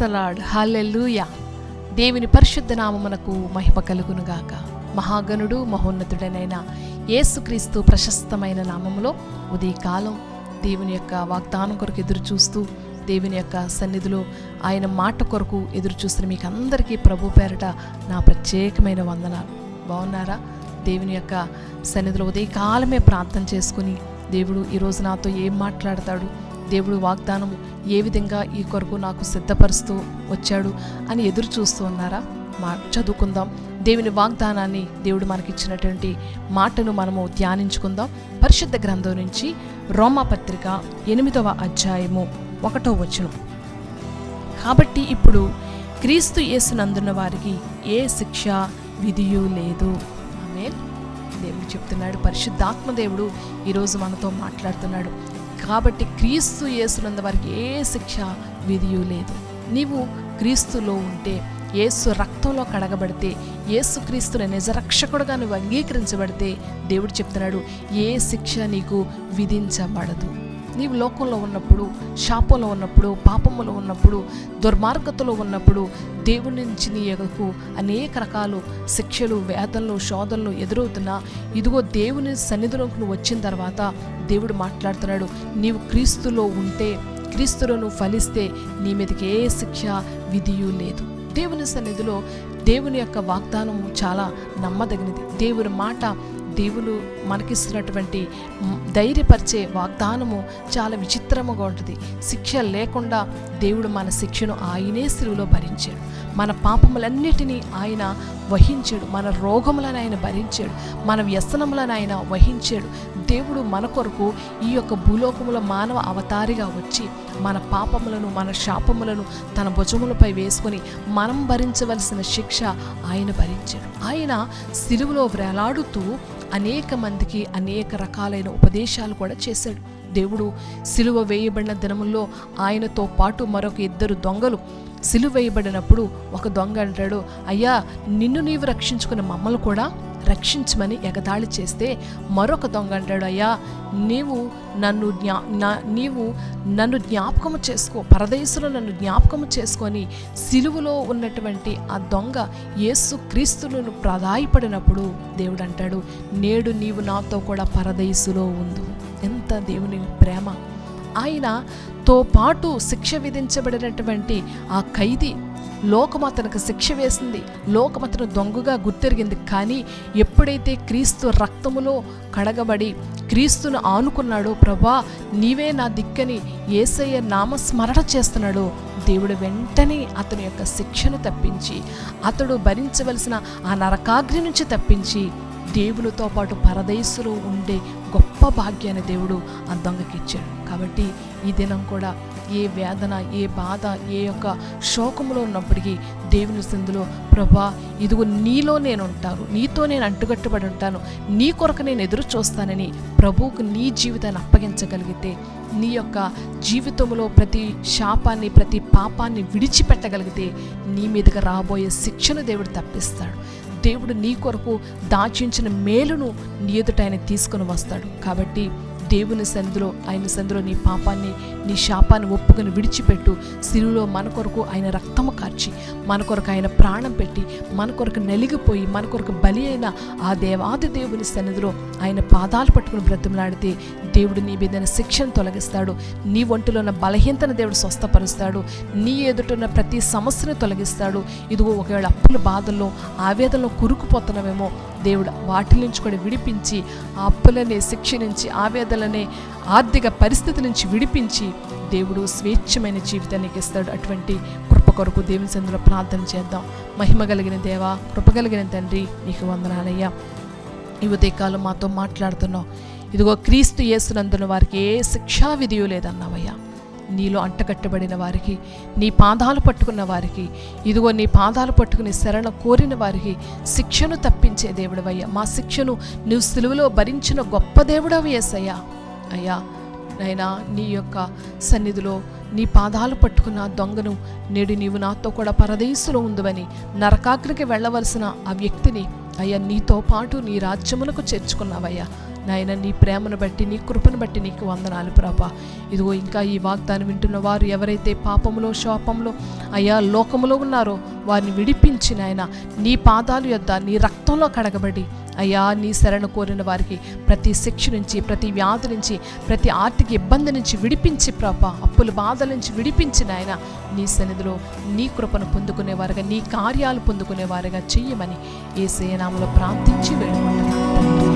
The lord. హల్లెలూయా. దేవుని పరిశుద్ధ నామమునకు మహిమ కలుగునుగాక. మహాగణుడు మహోన్నతుడనైన యేసుక్రీస్తు ప్రశస్తమైన నామములో ఉదయకాలం దేవుని యొక్క వాగ్దానం కొరకు ఎదురు చూస్తూ, దేవుని యొక్క సన్నిధిలో ఆయన మాట కొరకు ఎదురు చూస్తున్న మీకు అందరికీ ప్రభు పేరట నా ప్రత్యేకమైన వందనాలు. బాగున్నారా? దేవుని యొక్క సన్నిధిలో ఉదయకాలమే ప్రార్థన చేసుకుని దేవుడు ఈరోజు నాతో ఏం మాట్లాడతాడు, దేవుడు వాగ్దానం ఏ విధంగా ఈ కొరకు నాకు సిద్ధపరుస్తూ వచ్చాడు అని ఎదురు చూస్తూ ఉన్నారా? చదువుకుందాం. దేవుని వాగ్దానాన్ని, దేవుడు మనకిచ్చినటువంటి మాటను మనము ధ్యానించుకుందాం. పరిశుద్ధ గ్రంథం నుంచి రోమాపత్రిక 8వ అధ్యాయము 1వ వచనం. కాబట్టి ఇప్పుడు క్రీస్తు యేసునందున్న వారికి ఏ శిక్ష విధియు లేదు. ఆమేన్. దేవుడు చెప్తున్నాడు, పరిశుద్ధాత్మ దేవుడు ఈరోజు మనతో మాట్లాడుతున్నాడు. కాబట్టి క్రీస్తు యేసునందు వారికి ఏ శిక్ష విధియు లేదు. నీవు క్రీస్తులో ఉంటే, యేసు రక్తంలో కడగబడితే, యేసు క్రీస్తుని నిజరక్షకుడుగా నువ్వు అంగీకరించబడితే దేవుడు చెప్తున్నాడు, ఏ శిక్ష నీకు విధించబడదు. నీవు లోకంలో ఉన్నప్పుడు, శాపంలో ఉన్నప్పుడు, పాపములో ఉన్నప్పుడు, దుర్మార్గతలో ఉన్నప్పుడు దేవుడి నుంచి నీ యొక్కకు అనేక రకాలు శిక్షలు, వేదనలు, శోధనలు ఎదురవుతున్నా, ఇదిగో దేవుని సన్నిధిలోకి నువ్వు వచ్చిన తర్వాత దేవుడు మాట్లాడుతున్నాడు, నీవు క్రీస్తులో ఉంటే, క్రీస్తులో నువ్వు ఫలిస్తే నీ మీదకి ఏ శిక్ష విధియు లేదు. దేవుని సన్నిధిలో దేవుని యొక్క వాగ్దానము చాలా నమ్మదగినది. దేవుని మాట, దేవుడు మనకిస్తున్నటువంటి ధైర్యపరిచే వాగ్దానము చాలా విచిత్రముగా ఉంటుంది. శిక్ష లేకుండా దేవుడు మన శిక్షను ఆయనే సిలువలో భరించాడు. మన పాపములన్నిటినీ ఆయన వహించాడు. మన రోగములను ఆయన భరించాడు. మన వ్యసనములను ఆయన వహించాడు. దేవుడు మన కొరకు ఈ యొక్క భూలోకములో మానవ అవతారిగా వచ్చి మన పాపములను, మన శాపములను తన భుజములపై వేసుకొని మనం భరించవలసిన శిక్ష ఆయన భరించాడు. ఆయన సిలువలో వేలాడుతూ అనేక మందికి అనేక రకాలైన ఉపదేశాలు కూడా చేశాడు. దేవుడు సిలువ వేయబడిన దినముల్లో ఆయనతో పాటు మరొక 2 దొంగలు సిలువ వేయబడినప్పుడు ఒక దొంగ అంటాడు, అయ్యా నిన్ను నీవు రక్షించుకుని మమ్మల్ని కూడా రక్షించమని ఎగతాళి చేస్తే, మరొక దొంగ అంటాడు, అయ్యా నీవు నన్ను జ్ఞాపకము చేసుకో, పరదేశంలో నన్ను జ్ఞాపకము చేసుకొని సిలువలో ఉన్నటువంటి ఆ దొంగ యేసు క్రీస్తును ప్రాధాయపడినప్పుడు దేవుడు అంటాడు, నేడు నీవు నాతో కూడా పరదేశులో ఉండు. ఎంత దేవుని ప్రేమ! ఆయనతో పాటు శిక్ష విధించబడినటువంటి ఆ ఖైదీ, లోకం అతనికి శిక్ష వేసింది, లోకం అతను దొంగగా గుర్తెరిగింది. కానీ ఎప్పుడైతే క్రీస్తు రక్తములో కడగబడి క్రీస్తును ఆనుకున్నాడో, ప్రభా నీవే నా దిక్కని యేసయ్య నామస్మరణ చేస్తున్నాడో, దేవుడు వెంటనే అతని యొక్క శిక్షను తప్పించి, అతడు భరించవలసిన ఆ నరకాగ్ని నుంచి తప్పించి దేవునితో పాటు పరదేశులో ఉండే గొప్ప భాగ్యాన్ని దేవుడు ఆ దొంగకి ఇచ్చాడు. కాబట్టి ఈ దినం కూడా ఏ వేదన, ఏ బాధ, ఏ యొక్క శోకములో ఉన్నప్పటికీ దేవుని సందులో, ప్రభా ఇదిగో నీలో నేను ఉంటాను, నీతో నేను అంటుకట్టుబడి ఉంటాను, నీ కొరకు నేను ఎదురు చూస్తానని ప్రభువుకు నీ జీవితాన్ని అప్పగించగలిగితే, నీ యొక్క జీవితంలో ప్రతి శాపాన్ని, ప్రతి పాపాన్ని విడిచిపెట్టగలిగితే నీ మీదకి రాబోయే శిక్షను దేవుడు తప్పిస్తాడు. దేవుడు నీ కొరకు దాచించిన మేలును నీ ఎదుట ఆయన తీసుకుని వస్తాడు. కాబట్టి దేవుని సందులో, ఆయన సందులో నీ పాపాన్ని, నీ శాపాన్ని ఒప్పుకొని విడిచిపెట్టు. సిలువలో మన కొరకు ఆయన రక్తము కార్చి, మన కొరకు ఆయన ప్రాణం పెట్టి, మన కొరకు నలిగిపోయి, మన కొరకు బలి అయిన ఆ దేవాది దేవుని సన్నిధిలో ఆయన పాదాలు పట్టుకుని బ్రతిమలాడితే దేవుడు నీ మీద శిక్షను తొలగిస్తాడు. నీ ఒంటిలో ఉన్న బలహీనతను దేవుడు స్వస్థపరుస్తాడు. నీ ఎదుటిన్న ప్రతి సమస్యను తొలగిస్తాడు. ఇదిగో ఒకవేళ అప్పుల బాధల్లో, ఆవేదనలో కురుకుపోతున్నామేమో, దేవుడు వాటి నుంచి కూడా విడిపించి, ఆ అప్పులనే శిక్ష నుంచి, ఆవేదనలనే ఆర్థిక పరిస్థితి నుంచి విడిపించి దేవుడు స్వేచ్ఛమైన జీవితాన్ని ఇస్తాడు. అటువంటి కృప కొరకు దేవుని సన్నిధిలో ప్రార్థన చేద్దాం. మహిమ కలిగిన దేవా, కృప కలిగిన తండ్రి, నీకు వందనాలయ్యా. ఈ ఉదయకాలం మాతో మాట్లాడుతున్నావు. ఇదిగో క్రీస్తు యేసునందున వారికి ఏ శిక్షా విధియు లేదన్నావయ్యా. నీలో అంటకట్టబడిన వారికి, నీ పాదాలు పట్టుకున్న వారికి, ఇదిగో నీ పాదాలు పట్టుకుని శరణ కోరిన వారికి శిక్షను తప్పించే దేవుడవయ్యా. మా శిక్షను నువ్వు సిలువలో భరించిన గొప్ప దేవుడవి యేసయ్యా. అయ్యా నైనా, నీ యొక్క సన్నిధిలో నీ పాదాలు పట్టుకున్న దొంగను నేడు నీవు నాతో కూడా పరదేశులో ఉందని, నరకాగ్నికి వెళ్ళవలసిన ఆ వ్యక్తిని అయ్యా నీతో పాటు నీ రాజ్యములకు చేర్చుకున్నావయ్యా. నాయన నీ ప్రేమను బట్టి, నీ కృపను బట్టి నీకు వందనాలు ప్రభా. ఇదిగో ఇంకా ఈ వాగ్దానం వింటున్న వారు ఎవరైతే పాపంలో, శాపంలో అయ్యా లోకములో ఉన్నారో వారిని విడిపించి నాయన నీ పాదాలు యొద్ద నీ రక్తంలో కడగబడి అయ్యా నీ శరణ కోరిన వారికి ప్రతి శిక్ష నుంచి, ప్రతి వ్యాధి నుంచి, ప్రతి ఆర్థిక ఇబ్బంది నుంచి విడిపించి ప్రభా, అప్పుల బాధల నుంచి విడిపించి నాయన నీ సన్నిధిలో నీ కృపను పొందుకునేవారుగా, నీ కార్యాలు పొందుకునేవారుగా చెయ్యమని యేసయ్య నామములో ప్రార్థించి వేడుకుంటున్నాను.